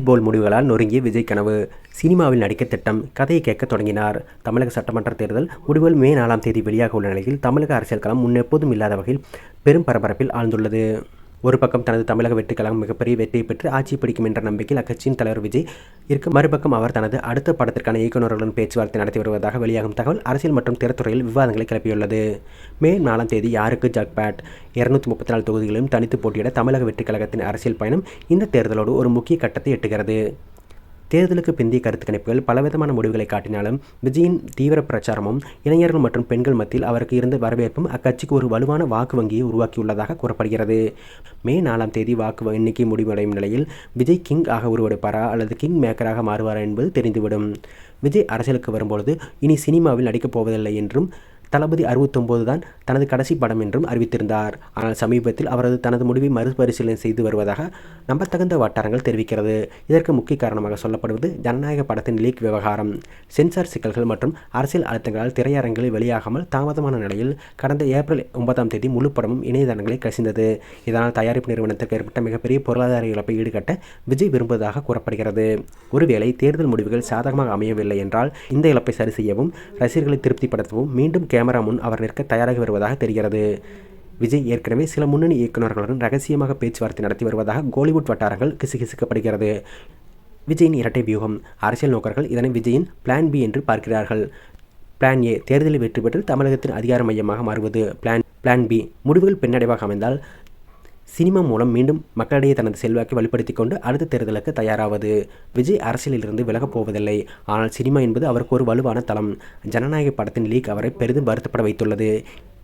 போல் முடிவுகளால் நொறுங்கிய விஜய் கனவு. சினிமாவில் நடிக்க திட்டம், கதையை கேட்க தொடங்கினார். தமிழக சட்டமன்ற தேர்தல் முடிவுகள் மே 4ஆம் தேதி வெளியாக உள்ள நிலையில் தமிழக அரசியல் களம் முன்னெப்போதும் இல்லாத வகையில் பெரும் பரபரப்பில் ஆழ்ந்துள்ளது. ஒரு பக்கம் தனது தமிழக வெற்றிக் கழகம் மிகப்பெரிய வெற்றியை பெற்று ஆட்சி பிடிக்கும் என்ற நம்பிக்கையில் அக்கட்சியின் தலைவர் விஜய் இருக்க, மறுபக்கம் அவர் தனது அடுத்த படத்திற்கான இயக்குநர்களுடன் பேச்சுவார்த்தை நடத்தி வருவதாக வெளியாகும் தகவல் அரசியல் மற்றும் திரைத்துறையில் விவாதங்களை கிளப்பியுள்ளது. மே 4ஆம் தேதி யாருக்கு ஜாக்பாட்? 234 தொகுதிகளிலும் தனித்து போட்டியிட தமிழக வெற்றிக் கழகத்தின் அரசியல் பயணம் இந்த தேர்தலோடு ஒரு முக்கிய கட்டத்தை எட்டுகிறது. தேர்தலுக்கு பிந்தைய கருத்து கணிப்புகள் பலவிதமான முடிவுகளை காட்டினாலும் விஜயின் தீவிர பிரச்சாரமும் இளைஞர்கள் மற்றும் பெண்கள் மத்தியில் அவருக்கு இருந்த வரவேற்பும் அக்கட்சிக்கு ஒரு வலுவான வாக்கு வங்கியை உருவாக்கியுள்ளதாக கூறப்படுகிறது. மே 4ஆம் தேதி வாக்கு எண்ணிக்கை முடிவடையும் நிலையில் விஜய் கிங் ஆக உருவெடுப்பாரா அல்லது கிங் மேக்கராக மாறுவாரா என்பது தெரிந்துவிடும். விஜய் அரசியலுக்கு வரும்பொழுது இனி சினிமாவில் நடிக்கப் போவதில்லை என்றும், தளபதி 69 தான் தனது கடைசி படம் என்றும் அறிவித்திருந்தார். ஆனால் சமீபத்தில் அவரது தனது முடிவை மறுபரிசீலனை செய்து வருவதாக நம்பத்தகுந்த வட்டாரங்கள் தெரிவிக்கிறது. இதற்கு முக்கிய காரணமாக சொல்லப்படுவது ஜனநாயக படத்தின் லீக் விவகாரம். சென்சார் சிக்கல்கள் மற்றும் அரசியல் அழுத்தங்களால் திரையரங்கில் வெளியாகாமல் தாமதமான நிலையில் கடந்த ஏப்ரல் 9ஆம் தேதி முழு படமும் இணையதளங்களை கசிந்தது. இதனால் தயாரிப்பு நிறுவனத்திற்கு ஏற்பட்ட மிகப்பெரிய பொருளாதார இழப்பை ஈடுகட்ட விஜய் விரும்புவதாக கூறப்படுகிறது. ஒருவேளை தேர்தல் முடிவுகள் சாதகமாக அமையவில்லை என்றால் இந்த இழப்பை சரி செய்யவும், ரசிகர்களை திருப்திப்படுத்தவும் மீண்டும் கேமரா முன் அவர் நிற்க தயாராகி வருவதாக தெரிகிறது. விஜய் ஏற்கனவே சில முன்னணி இயக்குநர்களுடன் ரகசியமாக பேச்சுவார்த்தை நடத்தி வருவதாக கோலிவுட் வட்டாரங்கள் கிசுகிசுக்கப்படுகிறது. விஜயின் இரட்டை வியூகம். அரசியல் நோக்கர்கள் இதனை விஜயின் பிளான் பி என்று பார்க்கிறார்கள். பிளான் ஏ, தேர்தலில் வெற்றி பெற்று தமிழகத்தின் அதிகார மையமாக மாறுவது. பிளான் பி, முடிவுகள் பின்னடைவாக அமைந்தால் சினிமா மூலம் மீண்டும் மக்களிடையே தனது செல்வாக்கை வெளிப்படுத்திக் கொண்டு அடுத்த தேர்தலுக்கு தயாராவது. விஜய் அரசியலில் இருந்து விலகப் போவதில்லை. ஆனால் சினிமா என்பது அவருக்கு ஒரு வலுவான தளம். ஜனநாயக படத்தின் லீக் அவரை பெரிதும் வருத்தப்பட வைத்துள்ளது.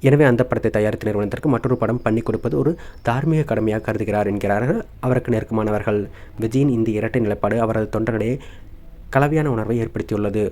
எனவே அந்த படத்தை தயாரித்த நிறுவனத்திற்கு மற்றொரு படம் பண்ணி கொடுப்பது ஒரு தார்மீக கடமையாக கருதுகிறார் என்கிறார்கள் அவருக்கு நெருக்கமானவர்கள். விஜயின் இந்த இரட்டை நிலைப்பாடு அவரது தொண்டரிடையே கலவையான உணர்வை ஏற்படுத்தியுள்ளது.